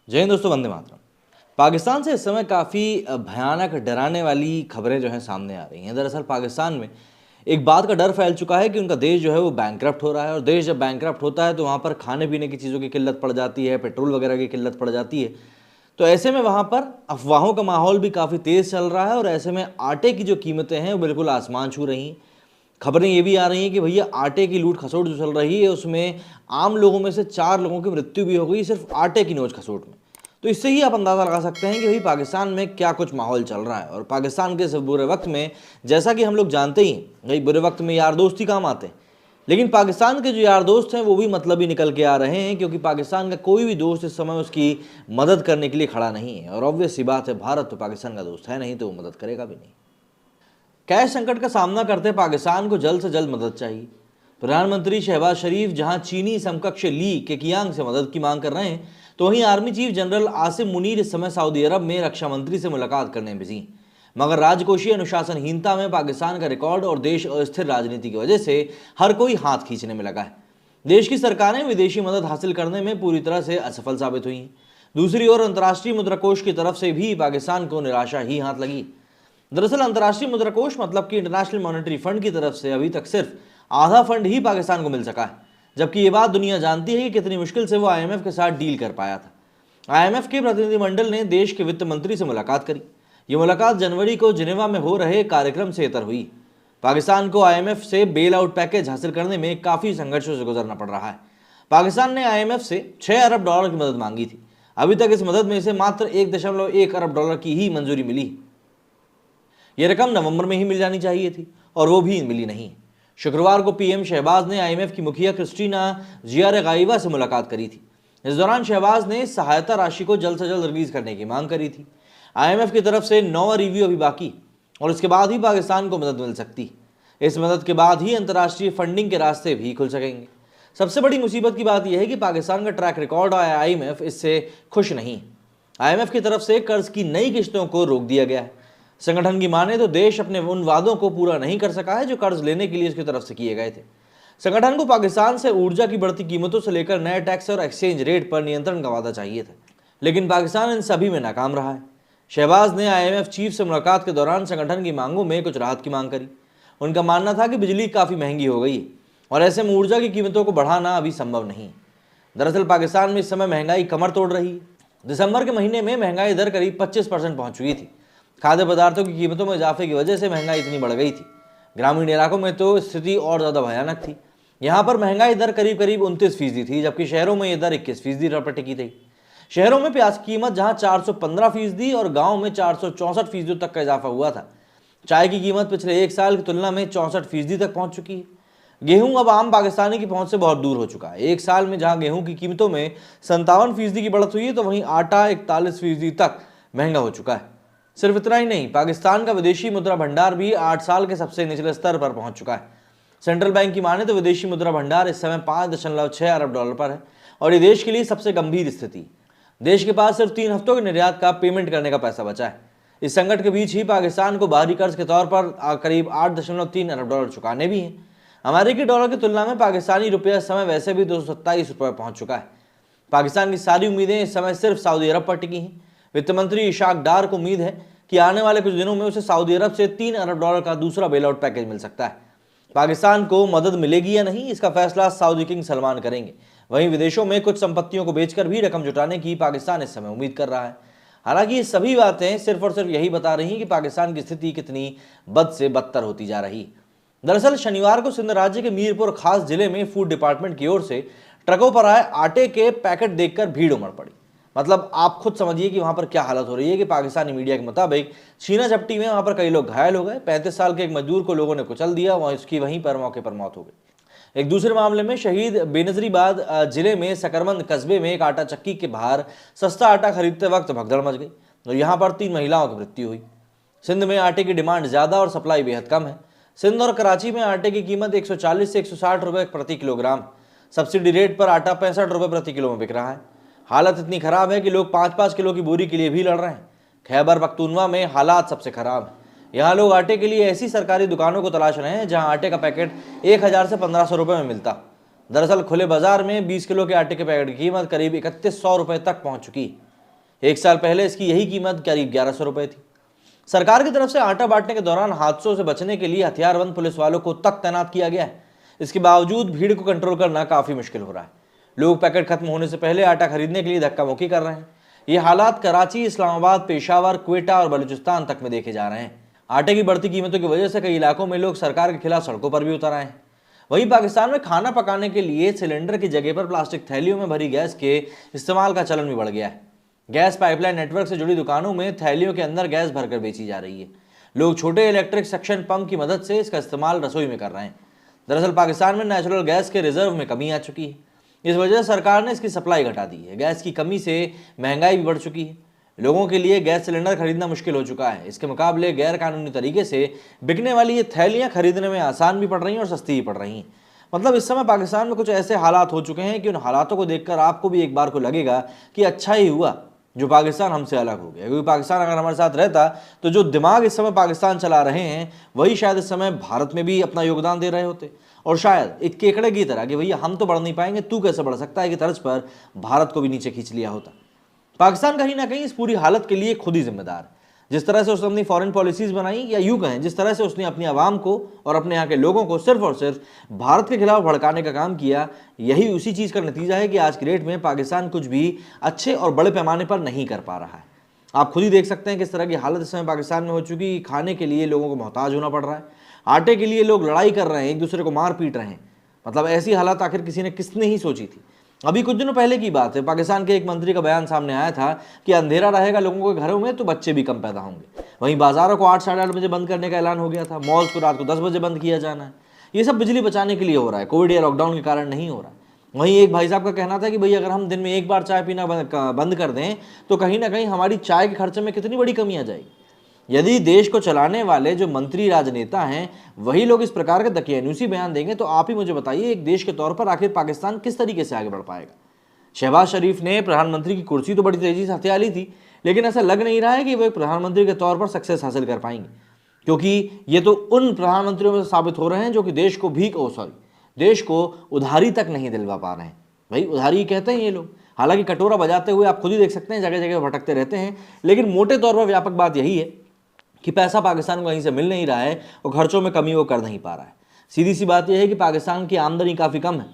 जय हिंद दोस्तों, वंदे मातरम। पाकिस्तान से इस समय काफ़ी भयानक डराने वाली खबरें जो हैं सामने आ रही हैं। दरअसल पाकिस्तान में एक बात का डर फैल चुका है कि उनका देश जो है वो बैंकरप्ट हो रहा है, और देश जब बैंकरप्ट होता है तो वहाँ पर खाने पीने की चीज़ों की किल्लत पड़ जाती है, पेट्रोल वगैरह की किल्लत पड़ जाती है। तो ऐसे में वहाँ पर अफवाहों का माहौल भी काफ़ी तेज़ चल रहा है, और ऐसे में आटे की जो कीमतें हैं वो बिल्कुल आसमान छू रही हैं। खबरें ये भी आ रही हैं कि भैया आटे की लूट खसोट जो चल रही है उसमें आम लोगों में से 4 लोगों की मृत्यु भी हो गई सिर्फ आटे की नोच खसोट में। तो इससे ही आप अंदाज़ा लगा सकते हैं कि भाई पाकिस्तान में क्या कुछ माहौल चल रहा है। और पाकिस्तान के इस बुरे वक्त में, जैसा कि हम लोग जानते ही हैं, भाई बुरे वक्त में यार दोस्त ही काम आते हैं। लेकिन पाकिस्तान के जो यार दोस्त हैं वो भी मतलब ही निकल के आ रहे हैं, क्योंकि पाकिस्तान का कोई भी दोस्त इस समय उसकी मदद करने के लिए खड़ा नहीं है। और ऑब्वियस सी बात है, भारत तो पाकिस्तान का दोस्त है नहीं, तो वो मदद करेगा भी नहीं। कैश संकट का सामना करते पाकिस्तान को जल्द से जल्द मदद चाहिए। प्रधानमंत्री शहबाज शरीफ जहां चीनी समकक्ष ली केकियांग से मदद की मांग कर रहे हैं, तो वहीं army chief general Asim Munir इस समय सऊदी अरब में रक्षा मंत्री से मुलाकात करने में बिजी। मगर राजकोषीय अनुशासनहीनता में पाकिस्तान का रिकॉर्ड और देश अस्थिर राजनीति की वजह से हर कोई हाथ खींचने में लगा है। देश की सरकारें विदेशी मदद हासिल करने में पूरी तरह से असफल साबित हुई हैं। दूसरी ओर अंतर्राष्ट्रीय मुद्रा कोष की तरफ से भी पाकिस्तान को निराशा ही हाथ लगी। दरअसल अंतर्राष्ट्रीय मुद्रा कोष मतलब कि इंटरनेशनल मॉनेटरी फंड की तरफ से अभी तक सिर्फ आधा फंड ही पाकिस्तान को मिल सका है, जबकि ये बात दुनिया जानती है कि कितनी मुश्किल से वो आईएमएफ के साथ डील कर पाया था। आईएमएफ के प्रतिनिधिमंडल ने देश के वित्त मंत्री से मुलाकात करी। ये मुलाकात जनवरी को जिनेवा में हो रहे कार्यक्रम से इतर हुई। पाकिस्तान को आईएमएफ से बेल आउट पैकेज हासिल करने में काफ़ी संघर्षों से गुजरना पड़ रहा है। पाकिस्तान ने आईएमएफ से $6 अरब की मदद मांगी थी। अभी तक इस मदद में से मात्र $1.1 अरब की ही मंजूरी मिली। ये रकम नवंबर में ही मिल जानी चाहिए थी, और वो भी मिली नहीं। शुक्रवार को पीएम शहबाज ने आईएमएफ की मुखिया क्रिस्टीना जियारगाइवा से मुलाकात करी थी। इस दौरान शहबाज ने सहायता राशि को जल्द से जल्द रिलीज करने की मांग करी थी। आईएमएफ की तरफ से 9वां रिव्यू अभी बाकी, और इसके बाद ही पाकिस्तान को मदद मिल सकती। इस मदद के बाद ही अंतर्राष्ट्रीय फंडिंग के रास्ते भी खुल सकेंगे। सबसे बड़ी मुसीबत की बात यह है कि पाकिस्तान का ट्रैक रिकॉर्ड और आईएमएफ इससे खुश नहीं। आईएमएफ की तरफ से कर्ज की नई किश्तों को रोक दिया गया है। संगठन की माने तो देश अपने उन वादों को पूरा नहीं कर सका है जो कर्ज लेने के लिए उसकी तरफ से किए गए थे। संगठन को पाकिस्तान से ऊर्जा की बढ़ती कीमतों से लेकर नए टैक्स और एक्सचेंज रेट पर नियंत्रण का वादा चाहिए था, लेकिन पाकिस्तान इन सभी में नाकाम रहा है। शहबाज ने आईएमएफ चीफ से मुलाकात के दौरान संगठन की मांगों में कुछ राहत की मांग करी। उनका मानना था कि बिजली काफ़ी महंगी हो गई है, और ऐसे में ऊर्जा की कीमतों को बढ़ाना अभी संभव नहीं। दरअसल पाकिस्तान में इस समय महंगाई कमर तोड़ रही है। दिसंबर के महीने में महंगाई दर करीब 25% पहुंच चुकी थी। खाद्य पदार्थों की कीमतों में इजाफे की वजह से महंगाई इतनी बढ़ गई थी। ग्रामीण इलाकों में तो स्थिति और ज़्यादा भयानक थी। यहाँ पर महंगाई दर करीब 29% थी, जबकि शहरों में यह दर 21% पर टिकी थी। शहरों में प्याज की कीमत जहाँ 415% और गाँव में 464% तक का इजाफा हुआ था। चाय की कीमत पिछले एक साल की तुलना में 64% तक पहुँच चुकी है। गेहूं अब आम पाकिस्तानी की पहुंच से बहुत दूर हो चुका है। एक साल में जहां गेहूं की कीमतों में 57% की बढ़त हुई है, तो वहीं आटा 41% तक महंगा हो चुका है। सिर्फ इतना ही नहीं, पाकिस्तान का विदेशी मुद्रा भंडार भी 8 साल के सबसे निचले स्तर पर पहुंच चुका है। सेंट्रल बैंक की माने तो विदेशी मुद्रा भंडार इस समय $5.6 अरब पर है, और ये देश के लिए सबसे गंभीर स्थिति। देश के पास सिर्फ 3 हफ्तों के निर्यात का पेमेंट करने का पैसा बचा है। इस संकट के बीच ही पाकिस्तान को बाहरी कर्ज के तौर पर करीब $8.3 अरब चुकाने भी हैं। अमेरिकी डॉलर की तुलना में पाकिस्तानी रुपया इस समय वैसे भी $227 पहुंच चुका है। पाकिस्तान की सारी उम्मीदें इस समय सिर्फ सऊदी अरब पर टिकी हैं। वित्त मंत्री इशाक डार को उम्मीद है कि आने वाले कुछ दिनों में उसे सऊदी अरब से $3 अरब का दूसरा बेल आउट पैकेज मिल सकता है। पाकिस्तान को मदद मिलेगी या नहीं, इसका फैसला सऊदी किंग सलमान करेंगे। वहीं विदेशों में कुछ संपत्तियों को बेचकर भी रकम जुटाने की पाकिस्तान इस समय उम्मीद कर रहा है। हालांकि ये सभी बातें सिर्फ और सिर्फ यही बता रही हैं कि पाकिस्तान की स्थिति कितनी बद से बदतर होती जा रही है। दरअसल शनिवार को सिंध राज्य के मीरपुर खास जिले में फूड डिपार्टमेंट की ओर से ट्रकों पर आए आटे के पैकेट देखकर भीड़ उमड़ पड़ी। मतलब आप खुद समझिए कि वहां पर क्या हालत हो रही है कि पाकिस्तानी मीडिया के मुताबिक छीना झपटी में वहां पर कई लोग घायल हो गए। 35 साल के एक मजदूर को लोगों ने कुचल दिया, वहीं उसकी वहीं पर मौके पर मौत हो गई। एक दूसरे मामले में शहीद बेनजरीबाद जिले में सकरमंद कस्बे में एक आटा चक्की के बाहर सस्ता आटा खरीदते वक्त भगदड़ मच गई, और यहाँ पर 3 महिलाओं की मृत्यु हुई। सिंध में आटे की डिमांड ज़्यादा और सप्लाई बेहद कम है। सिंध और कराची में आटे की कीमत 140 से 160 रुपये प्रति किलोग्राम। सब्सिडी रेट पर आटा 65 रुपये प्रति किलो में बिक रहा है। हालत इतनी खराब है कि लोग 5-5 किलो की बोरी के लिए भी लड़ रहे हैं। खैबर पख्तूनवा में हालात सबसे खराब है। यहाँ लोग आटे के लिए ऐसी सरकारी दुकानों को तलाश रहे हैं जहाँ आटे का पैकेट 1000 से 1500 रुपये में मिलता। दरअसल खुले बाजार में 20 किलो के आटे के पैकेट की कीमत करीब 3100 रुपये तक पहुँच चुकी। 1 साल पहले इसकी यही कीमत करीब 1100 रुपए थी। सरकार की तरफ से आटा बांटने के दौरान हादसों से बचने के लिए हथियारबंद पुलिस वालों को तक तैनात किया गया है। इसके बावजूद भीड़ को कंट्रोल करना काफी मुश्किल हो रहा है। लोग पैकेट खत्म होने से पहले आटा खरीदने के लिए धक्का मुक्की कर रहे हैं। ये हालात कराची, इस्लामाबाद, पेशावर, क्वेटा और बलूचिस्तान तक में देखे जा रहे हैं। आटे की बढ़ती कीमतों की वजह से कई इलाकों में लोग सरकार के खिलाफ सड़कों पर भी उतर आए हैं। वहीं पाकिस्तान में खाना पकाने के लिए सिलेंडर की जगह पर प्लास्टिक थैलियों में भरी गैस के इस्तेमाल का चलन भी बढ़ गया है। गैस पाइपलाइन नेटवर्क से जुड़ी दुकानों में थैलियों के अंदर गैस भरकर बेची जा रही है। लोग छोटे इलेक्ट्रिक सक्शन पंप की मदद से इसका इस्तेमाल रसोई में कर रहे हैं। दरअसल पाकिस्तान में नेचुरल गैस के रिजर्व में कमी आ चुकी है। इस वजह से सरकार ने इसकी सप्लाई घटा दी है। गैस की कमी से महंगाई भी बढ़ चुकी है। लोगों के लिए गैस सिलेंडर खरीदना मुश्किल हो चुका है। इसके मुकाबले गैर कानूनी तरीके से बिकने वाली ये थैलियां खरीदने में आसान भी पड़ रही हैं और सस्ती भी पड़ रही हैं। मतलब इस समय पाकिस्तान में कुछ ऐसे हालात हो चुके हैं कि उन हालातों को देखकर आपको भी एक बार को लगेगा कि अच्छा ही हुआ जो पाकिस्तान हमसे अलग हो गया, क्योंकि पाकिस्तान अगर हमारे साथ रहता तो जो दिमाग इस समय पाकिस्तान चला रहे हैं वही शायद इस समय भारत में भी अपना योगदान दे रहे होते, और शायद एक केकड़े की तरह कि भैया हम तो बढ़ नहीं पाएंगे, तू कैसे बढ़ सकता है, कि तर्ज पर भारत को भी नीचे खींच लिया होता। पाकिस्तान कहीं ना कहीं इस पूरी हालत के लिए खुद ही जिम्मेदार है। जिस तरह से उसने अपनी फॉरेन पॉलिसीज बनाई, या यूं कहें जिस तरह से उसने अपनी आवाम को और अपने यहाँ के लोगों को सिर्फ और सिर्फ भारत के खिलाफ भड़काने का काम किया, यही उसी चीज़ का नतीजा है कि आज की डेट में पाकिस्तान कुछ भी अच्छे और बड़े पैमाने पर नहीं कर पा रहा है। आप खुद ही देख सकते हैं किस तरह की हालत इस समय पाकिस्तान में हो चुकी है। खाने के लिए लोगों को मोहताज होना पड़ रहा है, आटे के लिए लोग लड़ाई कर रहे हैं, एक दूसरे को मार पीट रहे हैं। मतलब ऐसी हालत आखिर किसने ही सोची थी। अभी कुछ दिनों पहले की बात है, पाकिस्तान के एक मंत्री का बयान सामने आया था कि अंधेरा रहेगा लोगों के घरों में तो बच्चे भी कम पैदा होंगे। वहीं बाजारों को 8 साढ़े 8 बजे बंद करने का ऐलान हो गया था। मॉल्स को रात को 10 बजे बंद किया जाना है। ये सब बिजली बचाने के लिए हो रहा है, कोविड या लॉकडाउन के कारण नहीं हो रहा है। वहीं एक भाई साहब का कहना था कि भाई अगर हम दिन में एक बार चाय पीना बंद कर दें तो कहीं ना कहीं हमारी चाय के खर्चे में कितनी बड़ी कमी आ जाएगी। यदि देश को चलाने वाले जो मंत्री राजनेता हैं वही लोग इस प्रकार के दकियानूसी बयान देंगे तो आप ही मुझे बताइए एक देश के तौर पर आखिर पाकिस्तान किस तरीके से आगे बढ़ पाएगा। शहबाज शरीफ ने प्रधानमंत्री की कुर्सी तो बड़ी तेजी से हथिया ली थी, लेकिन ऐसा लग नहीं रहा है कि वे प्रधानमंत्री के तौर पर सक्सेस हासिल कर पाएंगे, क्योंकि ये तो उन प्रधानमंत्रियों में से साबित हो रहे हैं जो कि देश को उधारी तक नहीं दिलवा पा रहे हैं। भाई उधारी कहते हैं ये लोग, हालांकि कटोरा बजाते हुए आप खुद ही देख सकते हैं जगह जगह भटकते रहते हैं, लेकिन मोटे तौर पर व्यापक बात यही है कि पैसा पाकिस्तान को कहीं से मिल नहीं रहा है और खर्चों में कमी वो कर नहीं पा रहा है। सीधी सी बात यह है कि पाकिस्तान की आमदनी काफ़ी कम है।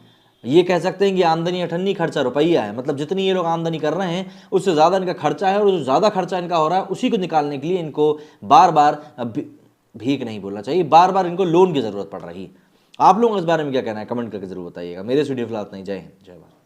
ये कह सकते हैं कि आमदनी अठन्नी खर्चा रुपया है। मतलब जितनी ये लोग आमदनी कर रहे हैं उससे ज़्यादा इनका खर्चा है, और जो ज़्यादा खर्चा इनका हो रहा है उसी को निकालने के लिए इनको बार बार भीख नहीं बोलना चाहिए, बार बार इनको लोन की ज़रूरत पड़ रही है। आप लोग इस बारे में क्या कहना है कमेंट करके जरूर बताइएगा। मेरे वीडियो फिलहाल नहीं। जय हिंद, जय भारत।